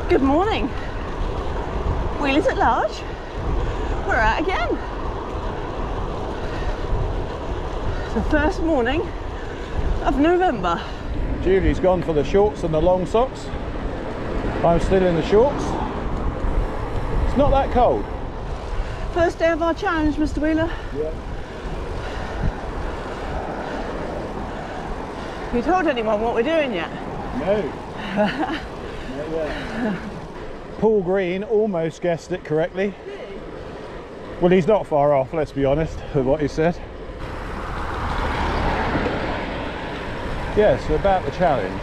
Good morning. Wheelers at large. We're out again. The first morning of November. Julie's gone for the shorts and the long socks. I'm still in the shorts. It's not that cold. First day of our challenge, Mr. Wheeler. Yeah. Have you told anyone what we're doing yet? No. Not yet. Paul Green almost guessed it correctly. Well, he's not far off, let's be honest, with what he said. Yes, about the challenge.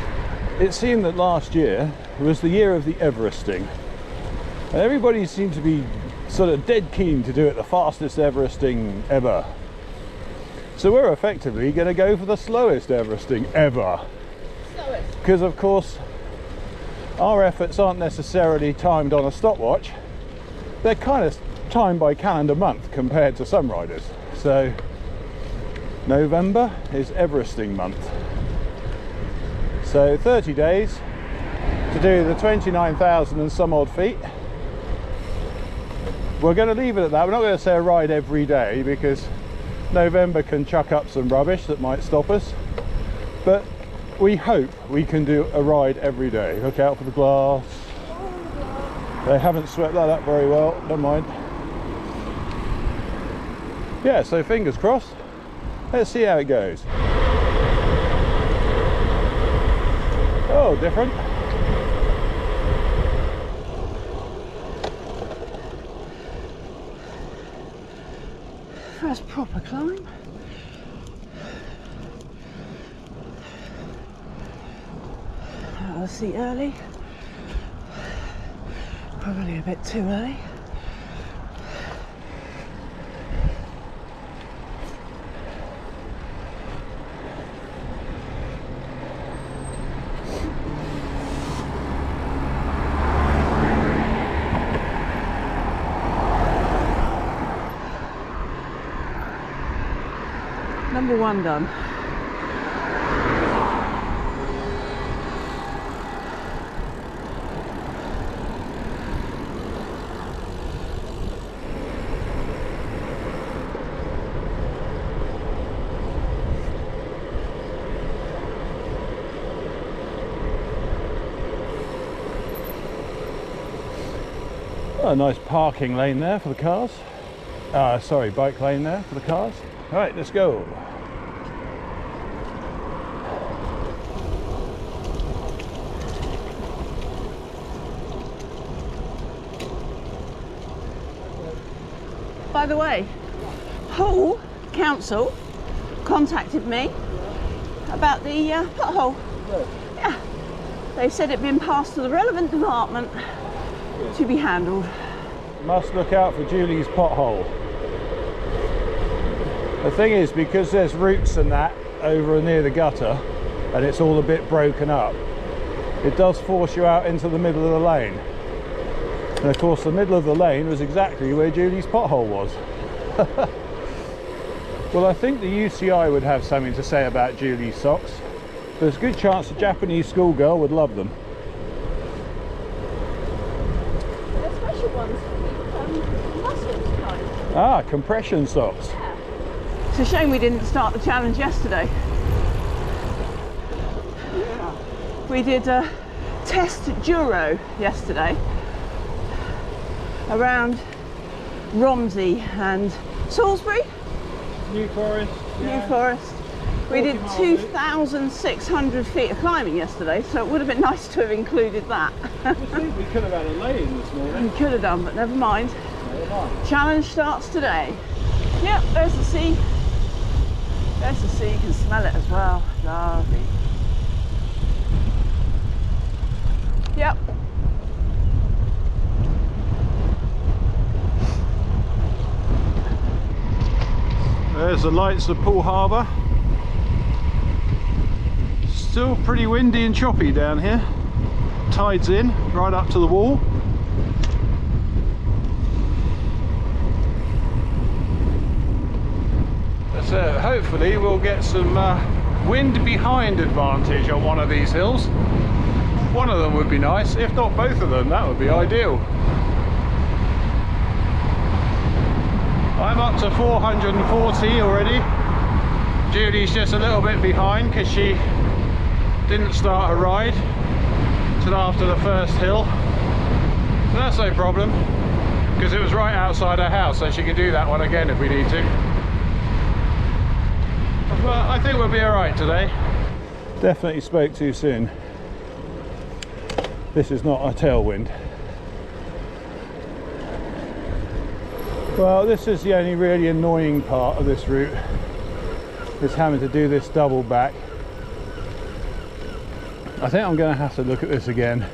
It seemed that last year was the year of the Everesting. And everybody seemed to be sort of dead keen to do it the fastest Everesting ever. So we're effectively going to go for the slowest Everesting ever. Slowest. Because of course, our efforts aren't necessarily timed on a stopwatch. They're kind of timed by calendar month compared to some riders. So November is Everesting month. So 30 days to do the 29,000 and some odd feet. We're going to leave it at that. We're not going to say a ride every day because November can chuck up some rubbish that might stop us. But we hope we can do a ride every day. Look out for the glass. They haven't swept that up very well. Never mind. Yeah, so fingers crossed. Let's see how it goes. Oh, different. First proper climb. Out of the seat early. Probably a bit too early. Number one done. A nice parking lane there for the cars. Sorry, bike lane there for the cars. All right, let's go. By the way, Hull Council contacted me about the pothole. Yeah, they said it'd been passed to the relevant department to be handled. Must look out for Julie's pothole. The thing is, because there's roots and that over near the gutter and it's all a bit broken up, it does force you out into the middle of the lane. And of course the middle of the lane was exactly where Julie's pothole was. Well, I think the UCI would have something to say about Julie's socks. There's a good chance a Japanese schoolgirl would love them. They're special ones for the muscles kind. Ah, compression socks. Yeah. It's a shame we didn't start the challenge yesterday. Yeah. We did a test Duro yesterday around Romsey and Salisbury. New Forest. New Forest. We did 2,600 feet of climbing yesterday, so it would have been nice to have included that. I think we could have had a lane this morning. We could have done, but never mind. Never mind. Challenge starts today. Yep, there's the sea. There's the sea, you can smell it as well. Lovely. Yep. There's the lights of Poole Harbour. Still pretty windy and choppy down here. Tide's in, right up to the wall. So hopefully we'll get some wind behind advantage on one of these hills. One of them would be nice, if not both of them, that would be ideal. I'm up to 440 already. Julie's just a little bit behind because she didn't start her ride till after the first hill. But that's no problem, because it was right outside her house, so she can do that one again if we need to. But I think we'll be alright today. Definitely spoke too soon. This is not a tailwind. Well, this is the only really annoying part of this route, is having to do this double back. I think I'm going to have to look at this again.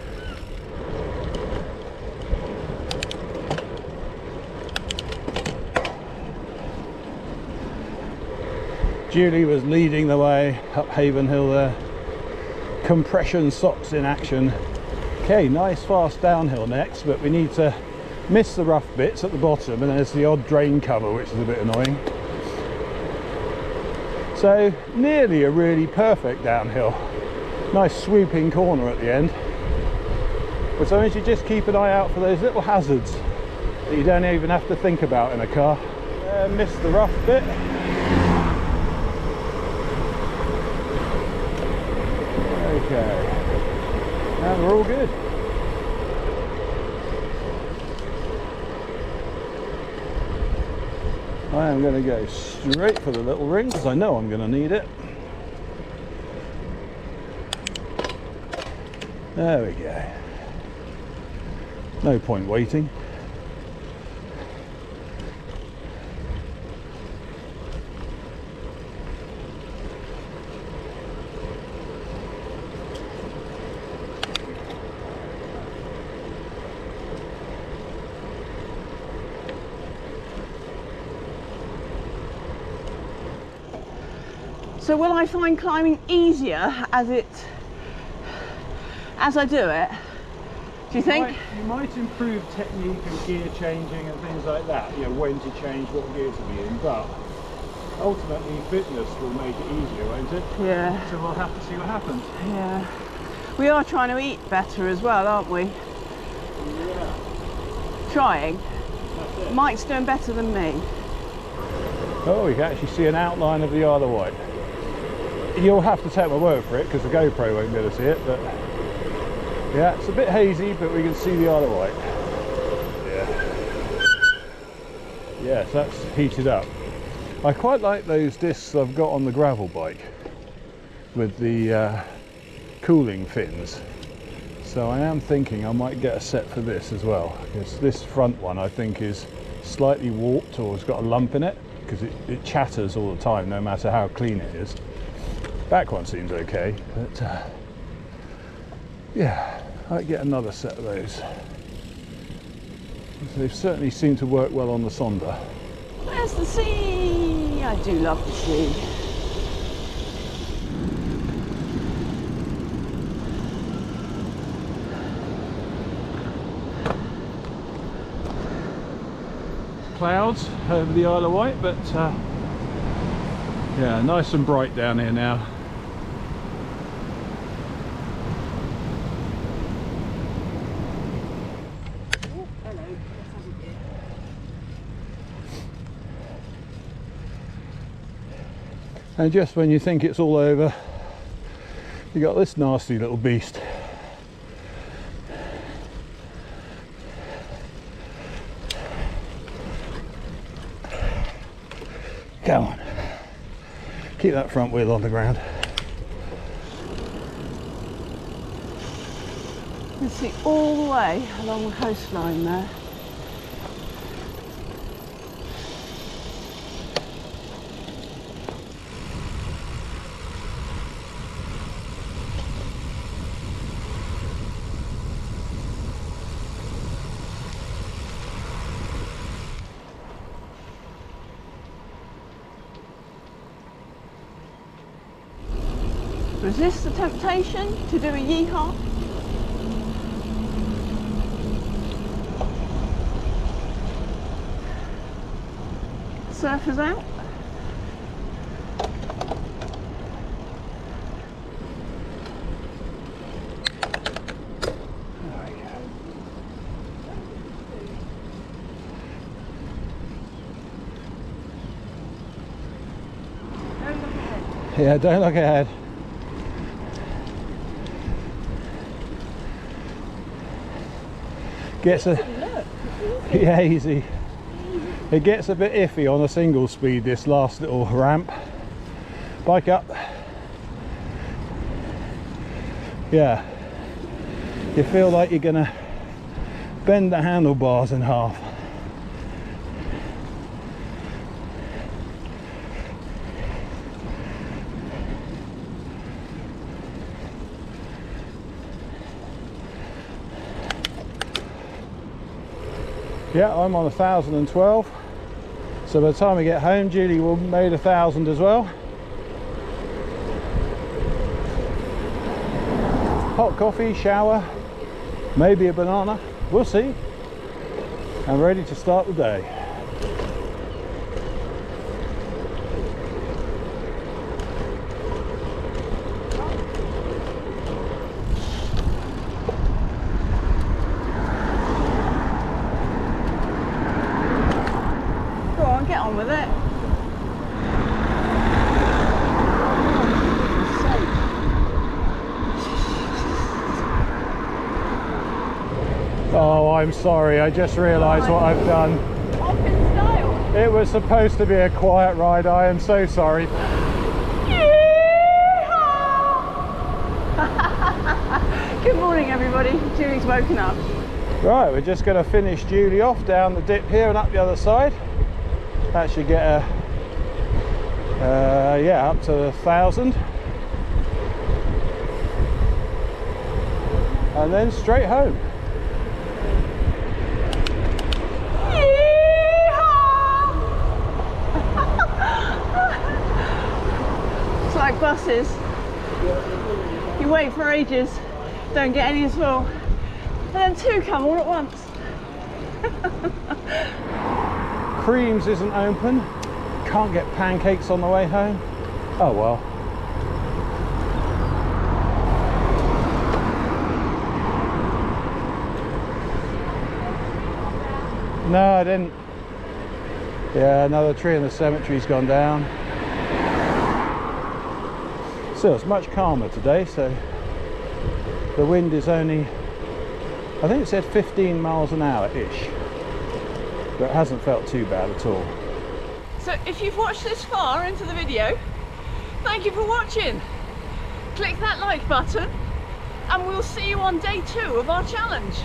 Julie was leading the way up Haven Hill there. Compression socks in action. Okay, nice fast downhill next, but we need to miss the rough bits at the bottom, and there's the odd drain cover, which is a bit annoying. So nearly a really perfect downhill. Nice swooping corner at the end. But so you just keep an eye out for those little hazards that you don't even have to think about in a car. Missed the rough bit. Okay, and we're all good. I am going to go straight for the little ring because I know I'm going to need it. There we go. No point waiting. So will I find climbing easier as I do it? Do you think? You might improve technique and gear changing and things like that. You know, when to change, what gear to be in, but ultimately fitness will make it easier, won't it? Yeah. So we'll have to see what happens. Yeah. We are trying to eat better as well, aren't we? Yeah. Trying. Mike's doing better than me. Oh, we can actually see an outline of the Isle of Wight. You'll have to take my word for it because the GoPro won't be able to see it, but yeah, it's a bit hazy, but we can see the Isle of Wight. Yeah. Yes, that's heated up. I quite like those discs I've got on the gravel bike with the cooling fins. So I am thinking I might get a set for this as well, because this front one I think is slightly warped or has got a lump in it, because it chatters all the time no matter how clean it is. Back one seems okay, but yeah, I might get another set of those. They certainly seem to work well on the Sonda. There's the sea! I do love the sea. Clouds over the Isle of Wight, but yeah, nice and bright down here now. And just when you think it's all over, you got this nasty little beast. Come on, keep that front wheel on the ground. You can see all the way along the coastline there. Resist the temptation to do a yeehaw. Surfers out. Yeah, don't look ahead. Gets a yeah, easy. It gets a bit iffy on a single speed, this last little ramp. Bike up. Yeah, you feel like you're gonna bend the handlebars in half. Yeah, I'm on 1012, so by the time we get home Julie will have made 1000 as well. Hot coffee, shower, maybe a banana, we'll see. I'm ready to start the day. Go on, get on with it. Oh, I'm sorry, I just realised what I've done. Off in style. It was supposed to be a quiet ride, I am so sorry. Good morning, everybody. Julie's woken up. Right, we're just going to finish Julie off down the dip here and up the other side. That should get her, yeah, up to 1000. And then straight home. It's like buses. You wait for ages, don't get any at all, and then two come all at once. Creams isn't open. Can't get pancakes on the way home. Oh well. No, I didn't. Yeah, another tree in the cemetery's gone down. So it's much calmer today, so the wind is only, I think it said 15 miles an hour-ish, but it hasn't felt too bad at all. So if you've watched this far into the video, thank you for watching. Click that like button and we'll see you on day 2 of our challenge.